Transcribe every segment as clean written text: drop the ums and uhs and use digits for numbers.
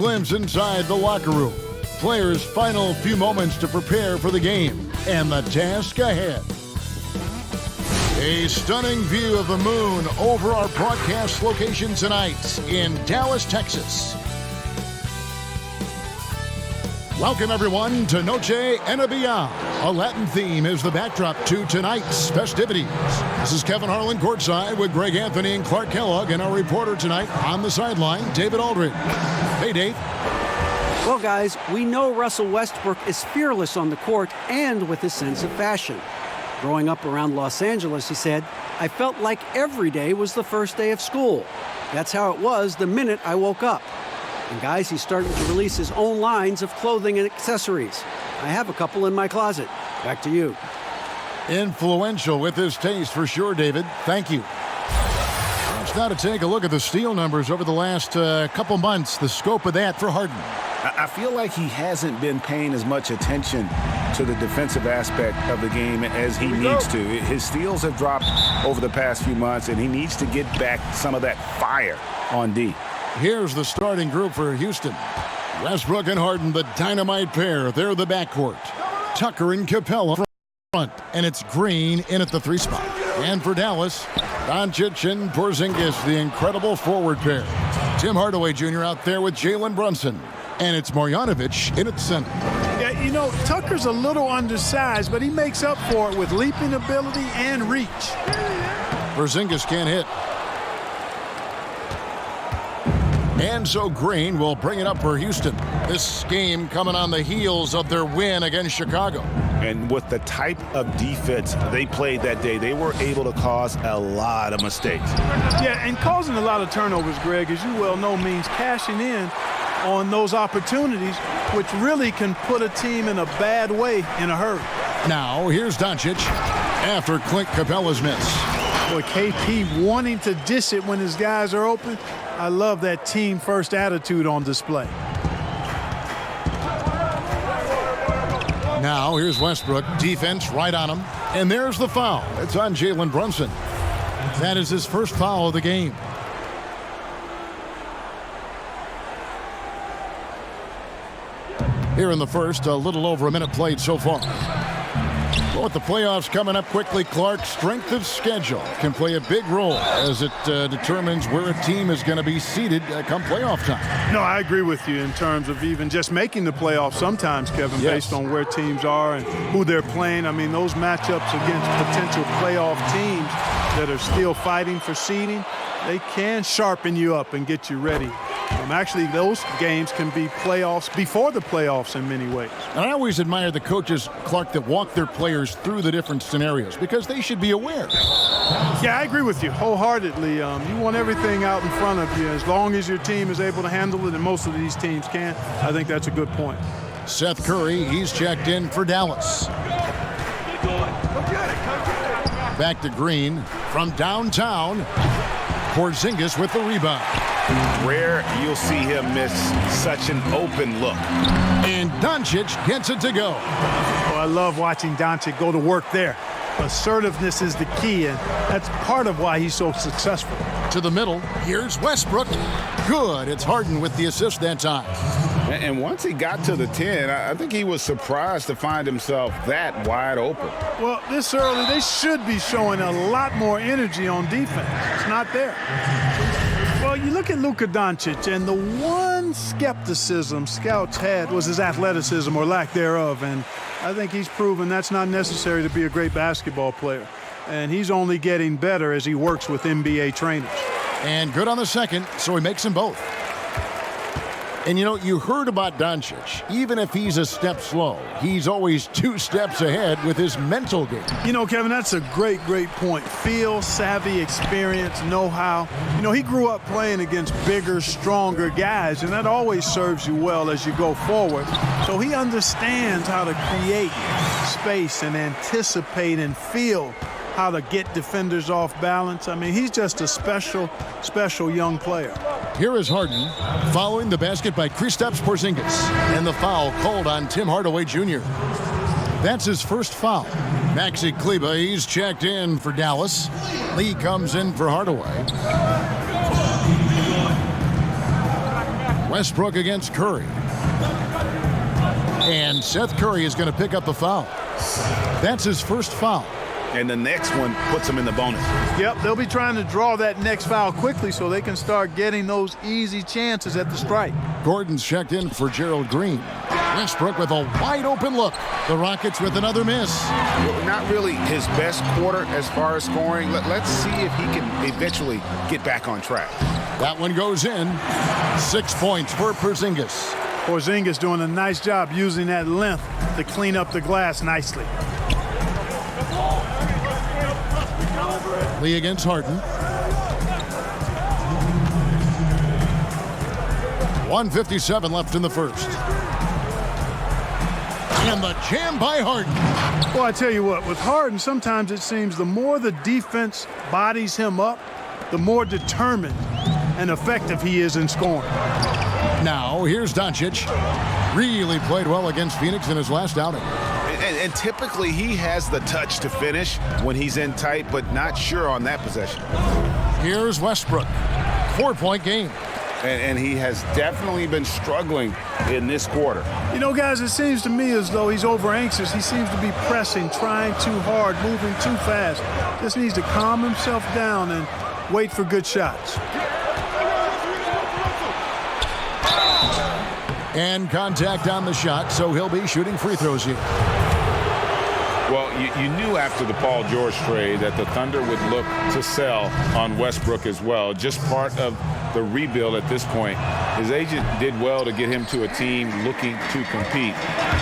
Glimpse inside the locker room. Players' final few moments to prepare for the game and the task ahead. A stunning view of the moon over our broadcast location tonight in Dallas, Texas. Welcome, everyone, to Noche and Beyond. A Latin theme is the backdrop to tonight's festivities. This is Kevin Harlan courtside with Greg Anthony and Clark Kellogg, and our reporter tonight on the sideline, David Aldridge. Hey, Dave. Well, guys, we know Russell Westbrook is fearless on the court and with his sense of fashion. Growing up around Los Angeles, he said, I felt like every day was the first day of school. That's how it was the minute I woke up. And guys, he's starting to release his own lines of clothing and accessories. I have a couple in my closet. Back to you. Influential with his taste for sure, David. Thank you. Let's now to take a look at the steal numbers over the last couple months. The scope of that for Harden. I feel like he hasn't been paying as much attention to the defensive aspect of the game as he needs to. His steals have dropped over the past few months, and he needs to get back some of that fire on D. Here's the starting group for Houston. Westbrook and Harden, the dynamite pair. They're the backcourt. Tucker and Capella front, and it's Green in at the 3 spot. And for Dallas, Doncic and Porzingis, the incredible forward pair. Tim Hardaway Jr. out there with Jalen Brunson. And it's Marjanovic in at center. Yeah, you know, Tucker's a little undersized, but he makes up for it with leaping ability and reach. Porzingis can't hit. And so Green will bring it up for Houston. This game coming on the heels of their win against Chicago. And with the type of defense they played that day, they were able to cause a lot of mistakes. Yeah, and causing a lot of turnovers, Greg, as you well know, means cashing in on those opportunities, which really can put a team in a bad way in a hurry. Now, here's Doncic after Clint Capella's miss. Boy, KP wanting to dish it when his guys are open. I love that team-first attitude on display. Now, here's Westbrook. Defense right on him. And there's the foul. It's on Jalen Brunson. That is his first foul of the game. Here in the first, a little over a minute played so far. Well, with the playoffs coming up quickly, Clark, strength of schedule can play a big role as it determines where a team is going to be seated come playoff time. No, I agree with you in terms of even just making the playoffs sometimes, Kevin, based on where teams are and who they're playing. I mean, those matchups against potential playoff teams that are still fighting for seeding, they can sharpen you up and get you ready. Actually, those games can be playoffs before the playoffs in many ways. And I always admire the coaches, Clark, that walk their players through the different scenarios because they should be aware. Yeah, I agree with you wholeheartedly. You want everything out in front of you. As long as your team is able to handle it, and most of these teams can, I think that's a good point. Seth Curry, he's checked in for Dallas. Back to Green from downtown. Porzingis with the rebound. Rare you'll see him miss such an open look. And Doncic gets it to go. Oh, I love watching Doncic go to work there. Assertiveness is the key, and that's part of why he's so successful. To the middle, here's Westbrook. Good, it's Harden with the assist that time. And once he got to the 10, I think he was surprised to find himself that wide open. Well, this early, they should be showing a lot more energy on defense. It's not there. Well, you look at Luka Doncic, and the one skepticism scouts had was his athleticism or lack thereof, and I think he's proven that's not necessary to be a great basketball player. And he's only getting better as he works with NBA trainers. And good on the second, so he makes them both. And, you know, you heard about Doncic. Even if he's a step slow, he's always 2 steps ahead with his mental game. You know, Kevin, that's a great point. Feel, savvy, experience, know-how. You know, he grew up playing against bigger, stronger guys, and that always serves you well as you go forward. So he understands how to create space and anticipate and feel how to get defenders off balance. I mean, he's just a special young player. Here is Harden following the basket by Kristaps Porzingis, and the foul called on Tim Hardaway Jr. That's his first foul. Maxi Kleber, he's checked in for Dallas. Lee comes in for Hardaway. Westbrook against Curry. And Seth Curry is going to pick up the foul. That's his first foul. And the next one puts him in the bonus. Yep, they'll be trying to draw that next foul quickly so they can start getting those easy chances at the strike. Gordon's checked in for Gerald Green. Westbrook with a wide open look. The Rockets with another miss. Not really his best quarter as far as scoring. Let's see if he can eventually get back on track. That one goes in. 6 points for Porzingis. Porzingis doing a nice job using that length to clean up the glass nicely. Lee against Harden. 1:57 left in the first. And the jam by Harden. Well, I tell you what, with Harden, sometimes it seems the more the defense bodies him up, the more determined and effective he is in scoring. Now, here's Doncic. Really played well against Phoenix in his last outing. And typically he has the touch to finish when he's in tight, but not sure on that possession. Here's Westbrook. 4-point game. And he has definitely been struggling in this quarter. You know, guys, it seems to me as though he's over anxious. He seems to be pressing, trying too hard, moving too fast. Just needs to calm himself down and wait for good shots. And contact on the shot, so he'll be shooting free throws here. Well, you knew after the Paul George trade that the Thunder would look to sell on Westbrook as well. Just part of the rebuild at this point. His agent did well to get him to a team looking to compete.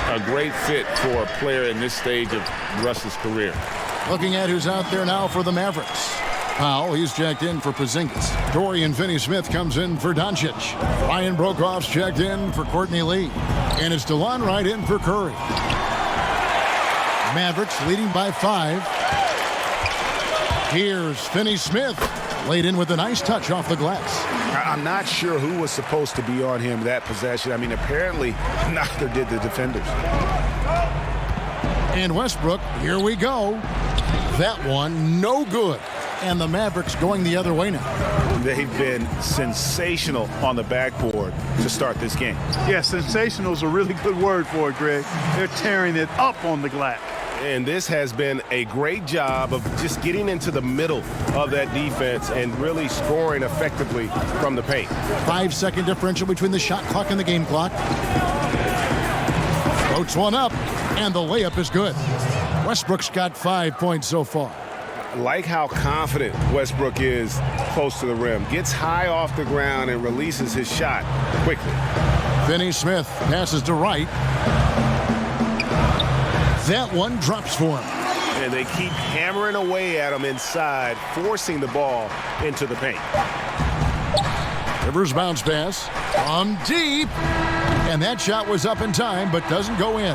A great fit for a player in this stage of Russ's career. Looking at who's out there now for the Mavericks. Powell, he's checked in for Porzingis. Dorian Finney-Smith comes in for Doncic. Ryan Brokoff's checked in for Courtney Lee. And it's DeLon Wright in for Curry. Mavericks leading by 5. Here's Finney-Smith. Laid in with a nice touch off the glass. I'm not sure who was supposed to be on him that possession. I mean, apparently neither did the defenders. And Westbrook, here we go. That one, no good. And the Mavericks going the other way now. They've been sensational on the backboard to start this game. Yeah, sensational is a really good word for it, Greg. They're tearing it up on the glass. And this has been a great job of just getting into the middle of that defense and really scoring effectively from the paint. 5-second differential between the shot clock and the game clock. Floats one up, and the layup is good. Westbrook's got 5 points so far. Like how confident Westbrook is close to the rim. Gets high off the ground and releases his shot quickly. Finney-Smith passes to Wright. That one drops for him. And they keep hammering away at him inside, forcing the ball into the paint. Rivers bounce pass from deep. And that shot was up in time, but doesn't go in.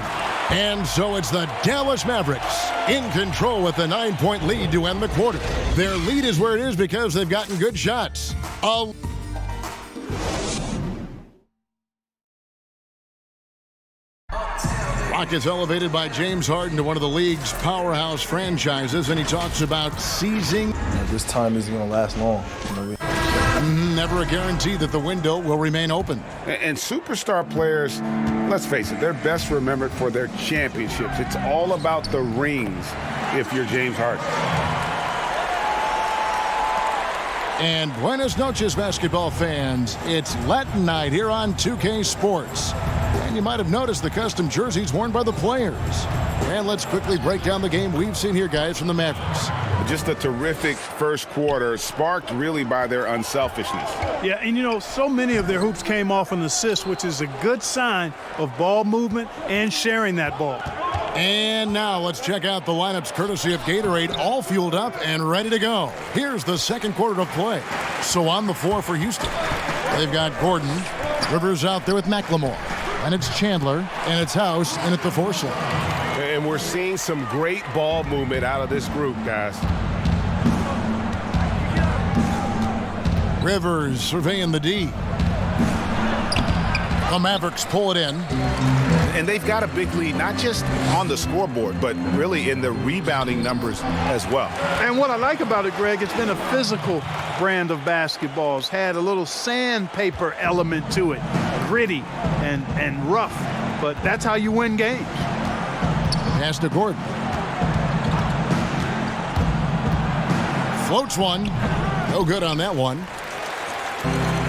And so it's the Dallas Mavericks in control with a 9-point lead to end the quarter. Their lead is where it is because they've gotten good shots. Rockets elevated by James Harden to one of the league's powerhouse franchises, and he talks about seizing. This time isn't going to last long. Never a guarantee that the window will remain open. And superstar players, let's face it, they're best remembered for their championships. It's all about the rings if you're James Harden. And buenas noches, basketball fans. It's Latin night here on 2K Sports. And you might have noticed the custom jerseys worn by the players. And let's quickly break down the game we've seen here, guys, from the Mavericks. Just a terrific first quarter, sparked really by their unselfishness. Yeah, and you know, so many of their hoops came off an assist, which is a good sign of ball movement and sharing that ball. And now let's check out the lineups courtesy of Gatorade, all fueled up and ready to go. Here's the second quarter of play. So on the floor for Houston, they've got Gordon, Rivers out there with McLemore, and it's Chandler, and it's House in at the 4 slot. And we're seeing some great ball movement out of this group, guys. Rivers surveying the D. The Mavericks pull it in. And they've got a big lead, not just on the scoreboard, but really in the rebounding numbers as well. And what I like about it, Greg, it's been a physical brand of basketball. It's had a little sandpaper element to it. gritty and rough. But that's how you win games. Pass to Gordon. Floats one. No good on that one.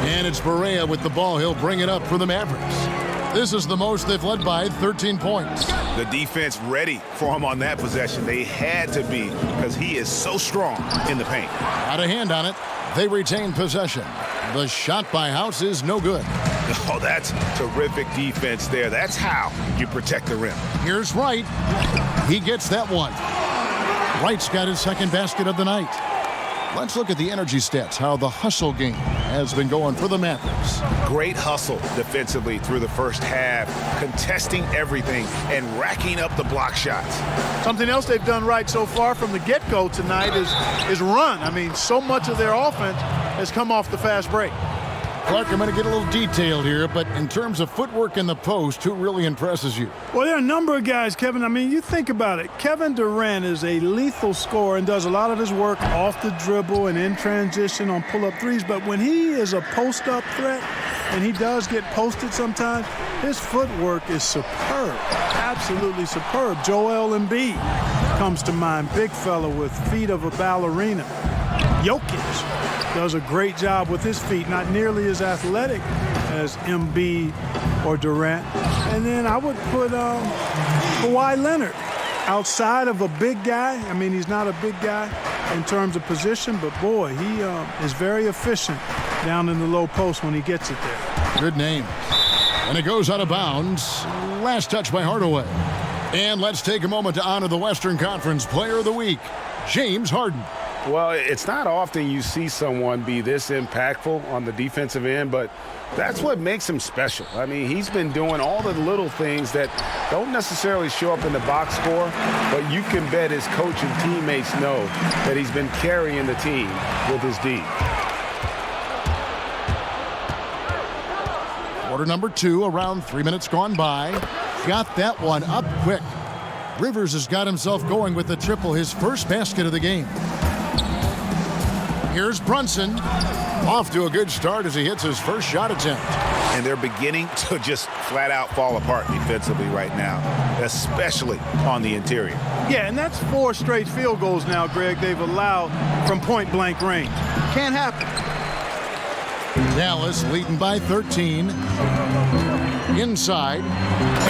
And it's Barea with the ball. He'll bring it up for the Mavericks. This is the most they've led by 13 points. The defense ready for him on that possession. They had to be because he is so strong in the paint. Out of hand on it. They retain possession. The shot by House is no good. Oh, that's terrific defense there. That's how you protect the rim. Here's Wright. He gets that one. Wright's got his second basket of the night. Let's look at the energy stats, how the hustle game has been going for the Mavericks. Great hustle defensively through the first half, contesting everything and racking up the block shots. Something else they've done right so far from the get-go tonight is run. I mean, so much of their offense has come off the fast break. Clark, I'm going to get a little detailed here, but in terms of footwork in the post, who really impresses you? Well, there are a number of guys, Kevin. I mean, you think about it. Kevin Durant is a lethal scorer and does a lot of his work off the dribble and in transition on pull-up threes. But when he is a post-up threat, and he does get posted sometimes, his footwork is superb, absolutely superb. Joel Embiid comes to mind, big fella with feet of a ballerina. Jokic does a great job with his feet, not nearly as athletic as Embiid or Durant. And then I would put Kawhi Leonard outside of a big guy. I mean, he's not a big guy in terms of position, but boy, he is very efficient down in the low post when he gets it there. Good name. And it goes out of bounds. Last touch by Hardaway. And let's take a moment to honor the Western Conference Player of the Week, James Harden. Well, it's not often you see someone be this impactful on the defensive end, but that's what makes him special. I mean, he's been doing all the little things that don't necessarily show up in the box score, but you can bet his coach and teammates know that he's been carrying the team with his D. Quarter number 2, around 3 minutes gone by. Got that one up quick. Rivers has got himself going with the triple, his first basket of the game. Here's Brunson. Off to a good start as he hits his first shot attempt. And they're beginning to just flat out fall apart defensively right now, especially on the interior. Yeah, and that's 4 straight field goals now, Greg, they've allowed from point-blank range. Can't happen. Dallas leading by 13. Inside.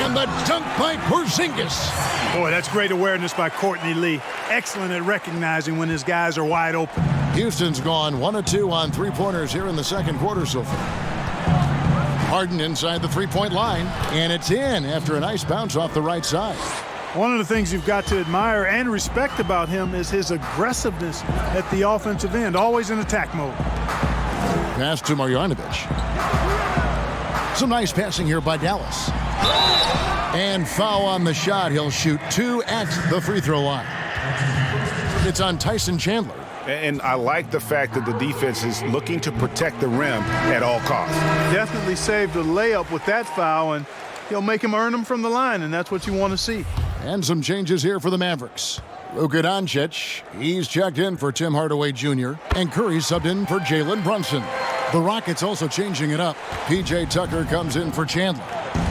And the dunk by Porzingis. Boy, that's great awareness by Courtney Lee. Excellent at recognizing when his guys are wide open. Houston's gone 1 of 2 on three-pointers here in the second quarter so far. Harden inside the three-point line, and it's in after a nice bounce off the right side. One of the things you've got to admire and respect about him is his aggressiveness at the offensive end, always in attack mode. Pass to Marjanovic. Some nice passing here by Dallas. And foul on the shot. He'll shoot 2 at the free throw line. It's on Tyson Chandler. And I like the fact that the defense is looking to protect the rim at all costs. Definitely saved a layup with that foul, and he'll make him earn them from the line, and that's what you want to see. And some changes here for the Mavericks. Luka Doncic, he's checked in for Tim Hardaway Jr., and Curry subbed in for Jalen Brunson. The Rockets also changing it up. P.J. Tucker comes in for Chandler,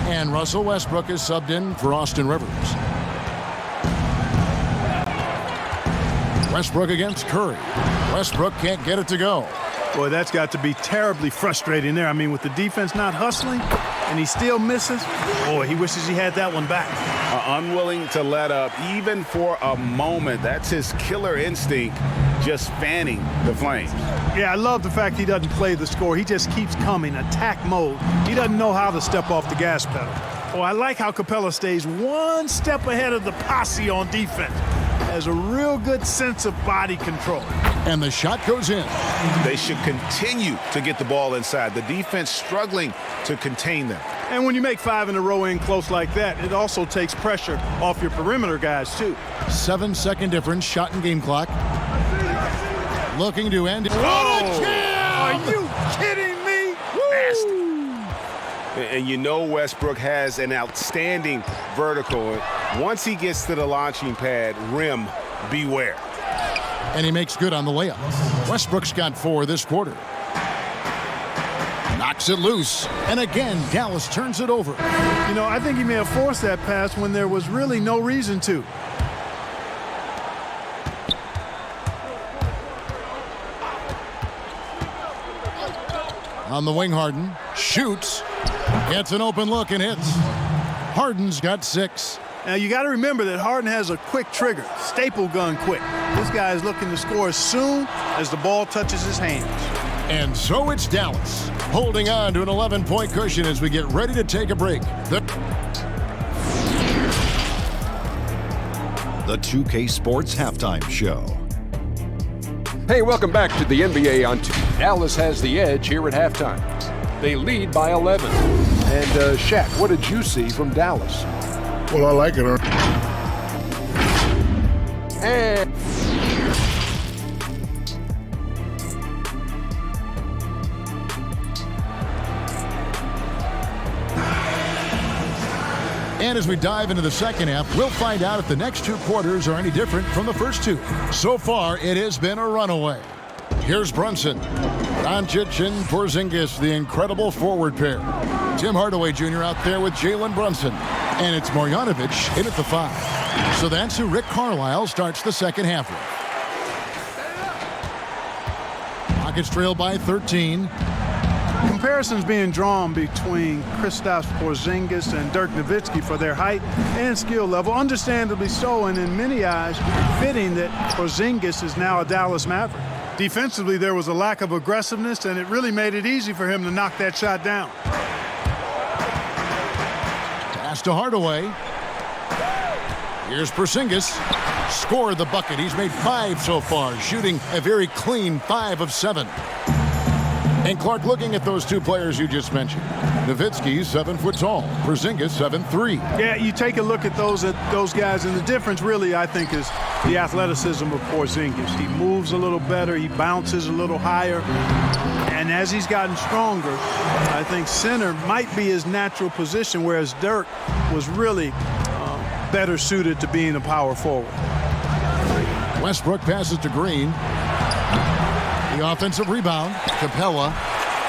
and Russell Westbrook is subbed in for Austin Rivers. Westbrook against Curry. Westbrook can't get it to go. Boy, that's got to be terribly frustrating there. I mean, with the defense not hustling and he still misses, boy, he wishes he had that one back. Unwilling to let up even for a moment. That's his killer instinct, just fanning the flames. Yeah, I love the fact he doesn't play the score. He just keeps coming, attack mode. He doesn't know how to step off the gas pedal. Oh, I like how Capella stays one step ahead of the posse on defense. Has a real good sense of body control. And the shot goes in. They should continue to get the ball inside. The defense struggling to contain them. And when you make 5 in a row in close like that, it also takes pressure off your perimeter guys, too. 7-second difference, shot and game clock. Looking to end. Oh! Are you kidding me? Nasty. And you know Westbrook has an outstanding vertical. Once he gets to the launching pad, rim, beware. And he makes good on the layup. Westbrook's got 4 this quarter. Knocks it loose. And again, Dallas turns it over. You know, I think he may have forced that pass when there was really no reason to. On the wing, Harden shoots, gets an open look and hits. Harden's got 6. Now, you got to remember that Harden has a quick trigger, staple gun quick. This guy is looking to score as soon as the ball touches his hands. And so it's Dallas, holding on to an 11-point cushion as we get ready to take a break. The 2K Sports Halftime Show. Hey, welcome back to the NBA on 2. Dallas has the edge here at halftime. They lead by 11. And Shaq, what did you see from Dallas? Well, I like it. And as we dive into the second half, we'll find out if the next 2 quarters are any different from the first 2. So far, it has been a runaway. Here's Brunson. Doncic and Porzingis, the incredible forward pair. Tim Hardaway Jr. out there with Jalen Brunson. And it's Marjanovic in at the 5. So that's who Rick Carlisle starts the second half with. Rockets trail by 13. Comparisons being drawn between Kristaps Porzingis and Dirk Nowitzki for their height and skill level, understandably so, and in many eyes, fitting that Porzingis is now a Dallas Maverick. Defensively, there was a lack of aggressiveness, and it really made it easy for him to knock that shot down. Pass to Hardaway. Here's Porzingis. Scored the bucket. He's made 5 so far, shooting a very clean 5 of 7. And Clark, looking at those 2 players you just mentioned, Nowitzki's 7 foot tall, Porzingis 7'3". Yeah, you take a look at those guys, and the difference really, I think, is the athleticism of Porzingis. He moves a little better, he bounces a little higher, and as he's gotten stronger, I think center might be his natural position, whereas Dirk was really better suited to being a power forward. Westbrook passes to Green. The offensive rebound. Capella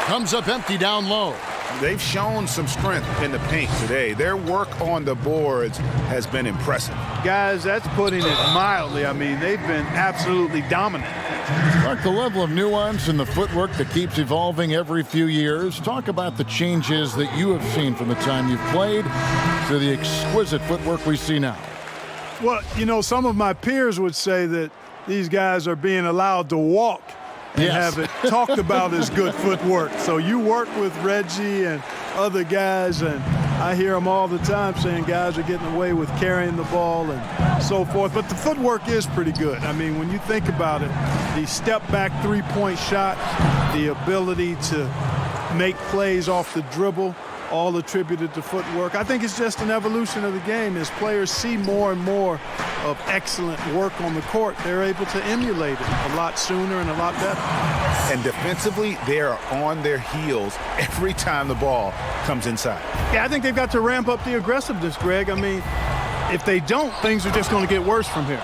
comes up empty down low. They've shown some strength in the paint today. Their work on the boards has been impressive. Guys, that's putting it mildly. I mean, they've been absolutely dominant. Mark, the level of nuance in the footwork that keeps evolving every few years. Talk about the changes that you have seen from the time you've played to the exquisite footwork we see now. Well, you know, some of my peers would say that these guys are being allowed to walk and have it talked about as good footwork. So you work with Reggie and other guys, and I hear them all the time saying guys are getting away with carrying the ball and so forth. But the footwork is pretty good. I mean, when you think about it, the step-back three-point shot, the ability to make plays off the dribble, all attributed to footwork. I think it's just an evolution of the game. As players see more and more of excellent work on the court, they're able to emulate it a lot sooner and a lot better. And defensively, they are on their heels every time the ball comes inside. Yeah, I think they've got to ramp up the aggressiveness, Greg. I mean, if they don't, things are just going to get worse from here.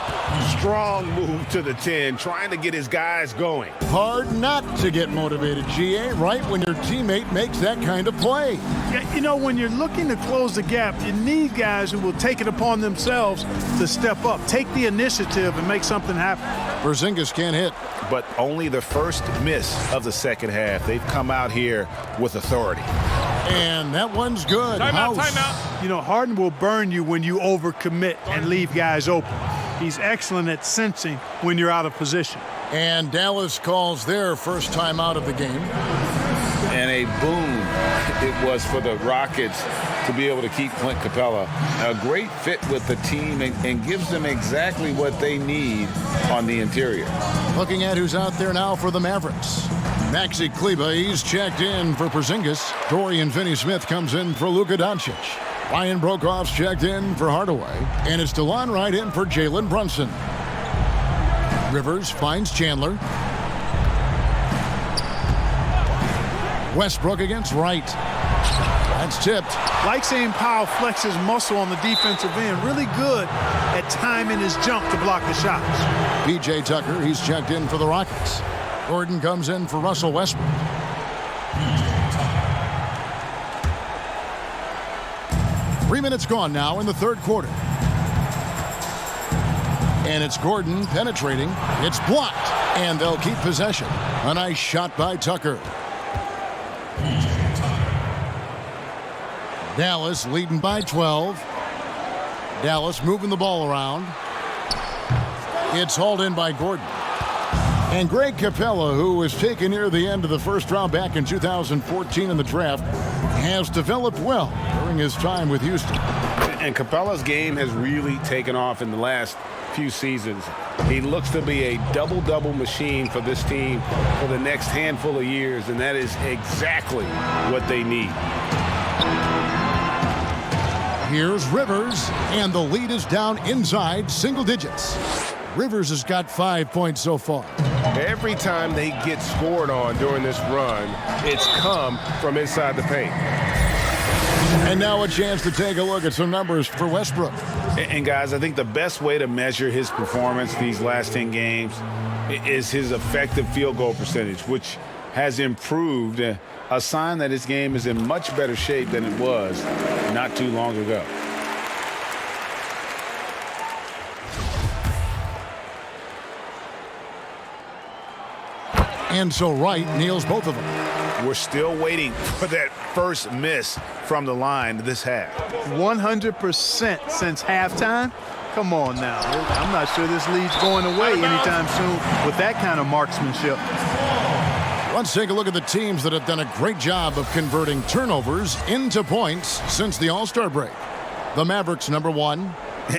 Strong move to the 10, trying to get his guys going. Hard not to get motivated, GA, right when your teammate makes that kind of play. Yeah, you know, when you're looking to close the gap, you need guys who will take it upon themselves to step up, take the initiative, and make something happen. Porzingis can't hit. But only the first miss of the second half. They've come out here with authority. And that one's good. Timeout. You know, Harden will burn you when you overcommit and leave guys open. He's excellent at sensing when you're out of position. And Dallas calls their first time out of the game. And a boon it was for the Rockets to be able to keep Clint Capella. A great fit with the team and gives them exactly what they need on the interior. Looking at who's out there now for the Mavericks. Maxi Kleber, he's checked in for Porzingis. Dorian Finney-Smith comes in for Luka Doncic. Ryan Brokoff's checked in for Hardaway. And it's DeLon Wright in for Jalen Brunson. Rivers finds Chandler. Westbrook against Wright. That's tipped. Like seeing Powell flex his muscle on the defensive end. Really good at timing his jump to block the shots. P.J. Tucker, he's checked in for the Rockets. Gordon comes in for Russell Westbrook. 3 minutes gone now in the third quarter. And it's Gordon penetrating. It's blocked. And they'll keep possession. A nice shot by Tucker. Dallas leading by 12. Dallas moving the ball around. It's hauled in by Gordon. And Greg Capella, who was taken near the end of the first round back in 2014 in the draft, has developed well during his time with Houston. And Capella's game has really taken off in the last few seasons. He looks to be a double-double machine for this team for the next handful of years, and that is exactly what they need. Here's Rivers, and the lead is down inside single digits. Rivers has got 5 points so far. Every time they get scored on during this run, it's come from inside the paint. And now a chance to take a look at some numbers for Westbrook. And guys, I think the best way to measure his performance these last 10 games is his effective field goal percentage, which has improved, a sign that his game is in much better shape than it was not too long ago. And so Wright nails both of them. We're still waiting for that first miss from the line this half. 100% since halftime. Come on now. I'm not sure this lead's going away anytime soon with that kind of marksmanship. Let's take a look at the teams that have done a great job of converting turnovers into points since the All-Star break. The Mavericks, number 1.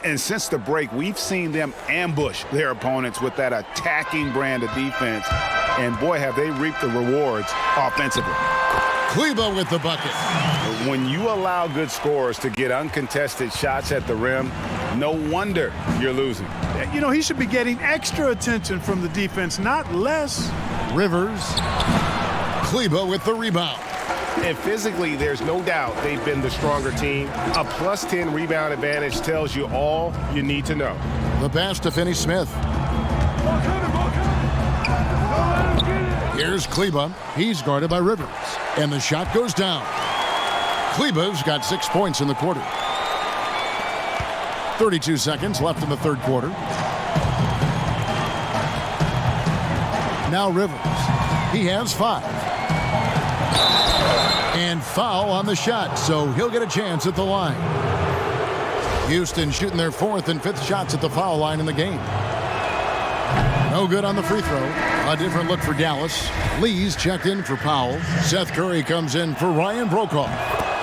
And since the break, we've seen them ambush their opponents with that attacking brand of defense. And boy, have they reaped the rewards offensively. Kleber with the bucket. When you allow good scorers to get uncontested shots at the rim, no wonder you're losing. You know, he should be getting extra attention from the defense, not less. Rivers. Kleber with the rebound. And physically, there's no doubt they've been the stronger team. A +10 rebound advantage tells you all you need to know. The pass to Finney-Smith. Here's Kleber. He's guarded by Rivers. And the shot goes down. Kleber's got 6 points in the quarter. 32 seconds left in the third quarter. Now Rivers. He has 5. And foul on the shot, so he'll get a chance at the line. Houston shooting their 4th and 5th shots at the foul line in the game. No good on the free throw. A different look for Dallas. Lee's checked in for Powell. Seth Curry comes in for Ryan Brokaw.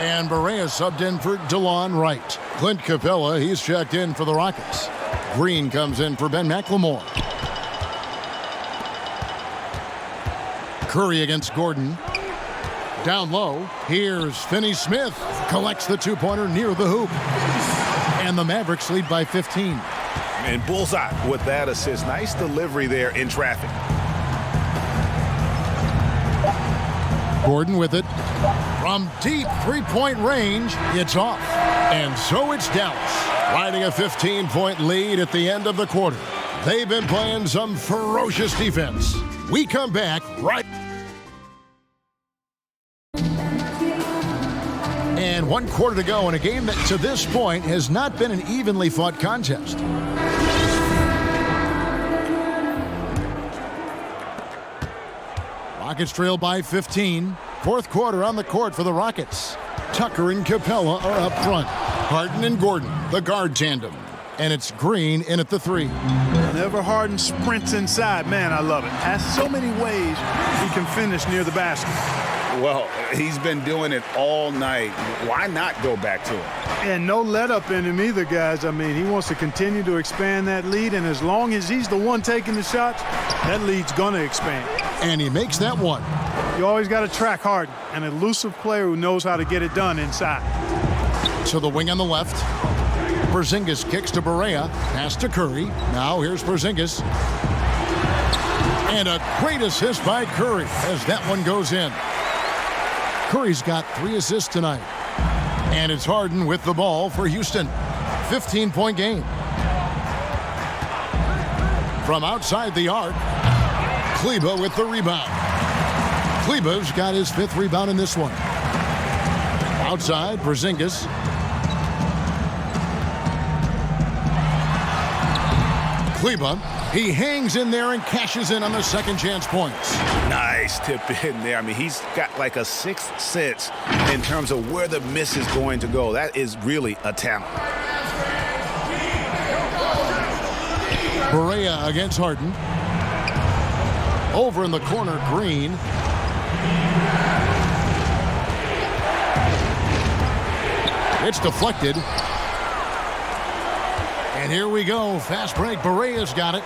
And Barea subbed in for DeLon Wright. Clint Capella, he's checked in for the Rockets. Green comes in for Ben McLemore. Curry against Gordon. Down low, here's Finney-Smith. Collects the two-pointer near the hoop. And the Mavericks lead by 15. And bullseye with that assist. Nice delivery there in traffic. Gordon with it. From deep three-point range, it's off. And so it's Dallas, riding a 15-point lead at the end of the quarter. They've been playing some ferocious defense. We come back right. And 1 quarter to go in a game that to this point has not been an evenly fought contest. Rockets trail by 15. 4th quarter on the court for the Rockets. Tucker and Capella are up front. Harden and Gordon, the guard tandem. And it's Green in at the 3. Whenever Harden sprints inside, man, I love it. Has so many ways he can finish near the basket. Well, he's been doing it all night. Why not go back to it? And no let up in him either, guys. I mean, he wants to continue to expand that lead, and as long as he's the one taking the shots, that lead's going to expand. And he makes that one. You always got to track Harden, an elusive player who knows how to get it done inside. So the wing on the left. Porzingis kicks to Barea. Pass to Curry. Now here's Porzingis. And a great assist by Curry as that one goes in. Curry's got 3 assists tonight. And it's Harden with the ball for Houston. 15-point game. From outside the arc, Kleber with the rebound. Kleber's got his 5th rebound in this one. Outside, Porzingis. Kleba, he hangs in there and cashes in on the second chance points. Nice tip in there. I mean, he's got like a sixth sense in terms of where the miss is going to go. That is really a talent. Barea against Harden. Over in the corner, Green. It's deflected. And here we go. Fast break. Barea's got it.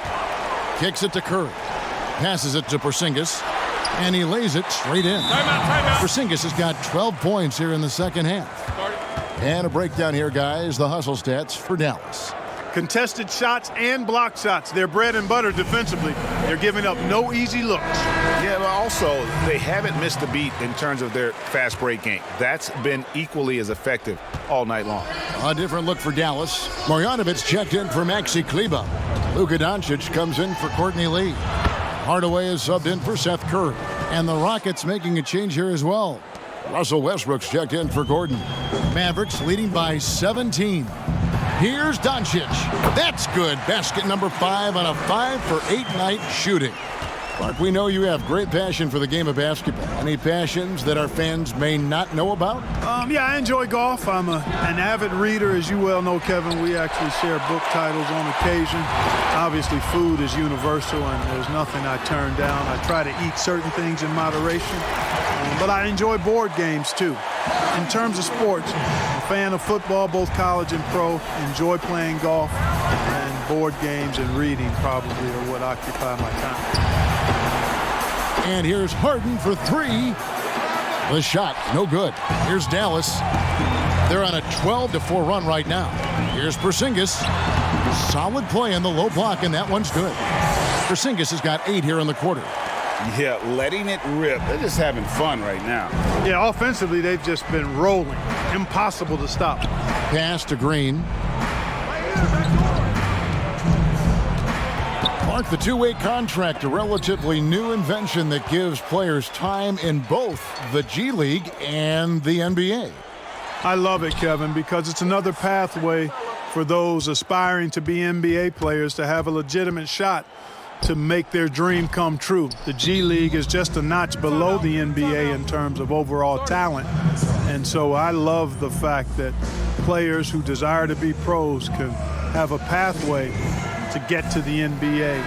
Kicks it to Curry. Passes it to Porzingis. And he lays it straight in. Timeout. Porzingis has got 12 points here in the second half. And a breakdown here, guys. The hustle stats for Dallas. Contested shots and block shots. They're bread and butter defensively. They're giving up no easy looks. Yeah, but also they haven't missed a beat in terms of their fast break game. That's been equally as effective all night long. A different look for Dallas. Marjanovic checked in for Maxi Kleba. Luka Doncic comes in for Courtney Lee. Hardaway is subbed in for Seth Curry. And the Rockets making a change here as well. Russell Westbrook's checked in for Gordon. Mavericks leading by 17. Here's Doncic. That's good. Basket number 5 on a 5-for-8 night shooting. Mark, we know you have great passion for the game of basketball. Any passions that our fans may not know about? Yeah, I enjoy golf. I'm an avid reader. As you well know, Kevin, we actually share book titles on occasion. Obviously, food is universal, and there's nothing I turn down. I try to eat certain things in moderation, but I enjoy board games, too. In terms of sports, I'm a fan of football, both college and pro. Enjoy playing golf, and board games and reading probably are what occupy my time. And here's Harden for 3. The shot, no good. Here's Dallas. They're on a 12-4 run right now. Here's Porzingis. Solid play in the low block, and that one's good. Porzingis has got 8 here in the quarter. Yeah, letting it rip. They're just having fun right now. Yeah, offensively, they've just been rolling. Impossible to stop. Pass to Green. Mark, the two-way contract, a relatively new invention that gives players time in both the G League and the NBA. I love it, Kevin, because it's another pathway for those aspiring to be NBA players to have a legitimate shot to make their dream come true. The G League is just a notch below the NBA in terms of overall talent. And so I love the fact that players who desire to be pros can have a pathway to get to the NBA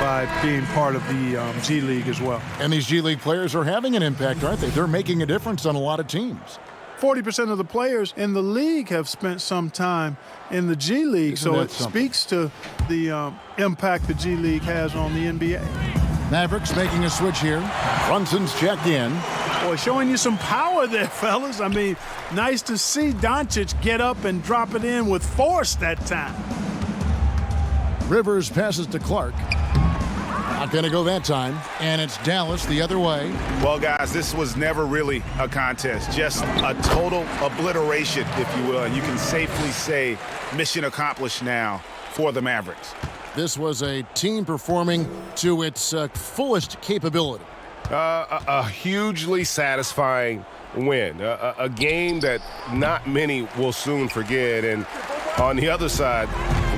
by being part of the G League as well. And these G League players are having an impact, aren't they? They're making a difference on a lot of teams. 40% of the players in the league have spent some time in the G League, so it speaks to the impact the G League has on the NBA. Mavericks making a switch here. Brunson's checked in. Boy, showing you some power there, fellas. I mean, nice to see Doncic get up and drop it in with force that time. Rivers passes to Clark. Not going to go that time. And it's Dallas the other way. Well, guys, this was never really a contest. Just a total obliteration, if you will. And you can safely say mission accomplished now for the Mavericks. This was a team performing to its fullest capability. A hugely satisfying win. A game that not many will soon forget. And on the other side,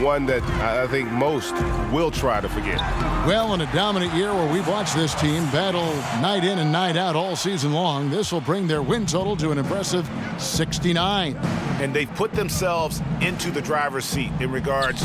one that I think most will try to forget. Well, in a dominant year where we've watched this team battle night in and night out all season long, this will bring their win total to an impressive 69. And they've put themselves into the driver's seat in regards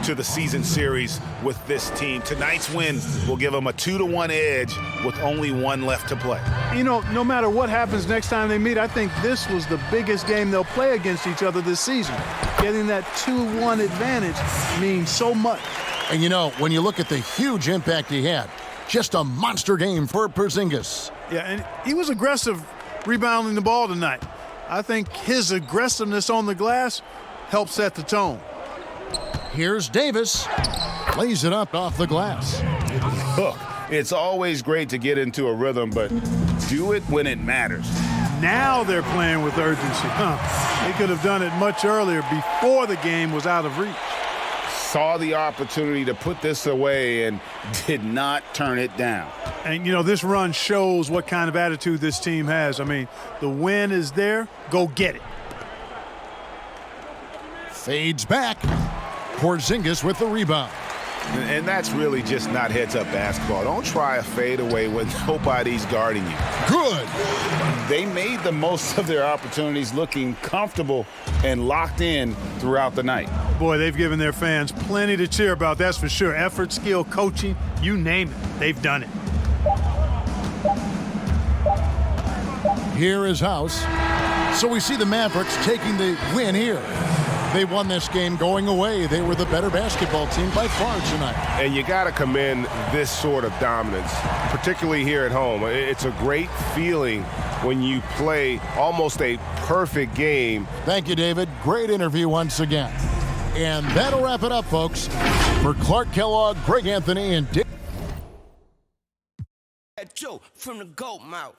to the season series with this team. Tonight's win will give them a 2-1 edge with only one left to play. You know, no matter what happens next time they meet, I think this was the biggest game they'll play against each other this season. Getting that 2-1 advantage means so much. And you know, when you look at the huge impact he had, just a monster game for Porzingis. Yeah, and he was aggressive rebounding the ball tonight. I think his aggressiveness on the glass helped set the tone. Here's Davis. Lays it up off the glass. Look, it's always great to get into a rhythm, but do it when it matters. Now they're playing with urgency. They could have done it much earlier before the game was out of reach. Saw the opportunity to put this away and did not turn it down. And, you know, this run shows what kind of attitude this team has. I mean, the win is there. Go get it. Fades back. Porzingis with the rebound. And that's really just not heads-up basketball. Don't try a fadeaway when nobody's guarding you. Good. They made the most of their opportunities, looking comfortable and locked in throughout the night. Boy, they've given their fans plenty to cheer about, that's for sure. Effort, skill, coaching, you name it, they've done it. Here is House. So we see the Mavericks taking the win here. They won this game going away. They were the better basketball team by far tonight. And you got to commend this sort of dominance, particularly here at home. It's a great feeling when you play almost a perfect game. Thank you, David. Great interview once again. And that'll wrap it up, folks. For Clark Kellogg, Greg Anthony, and Dick. Joe from the goat mouth.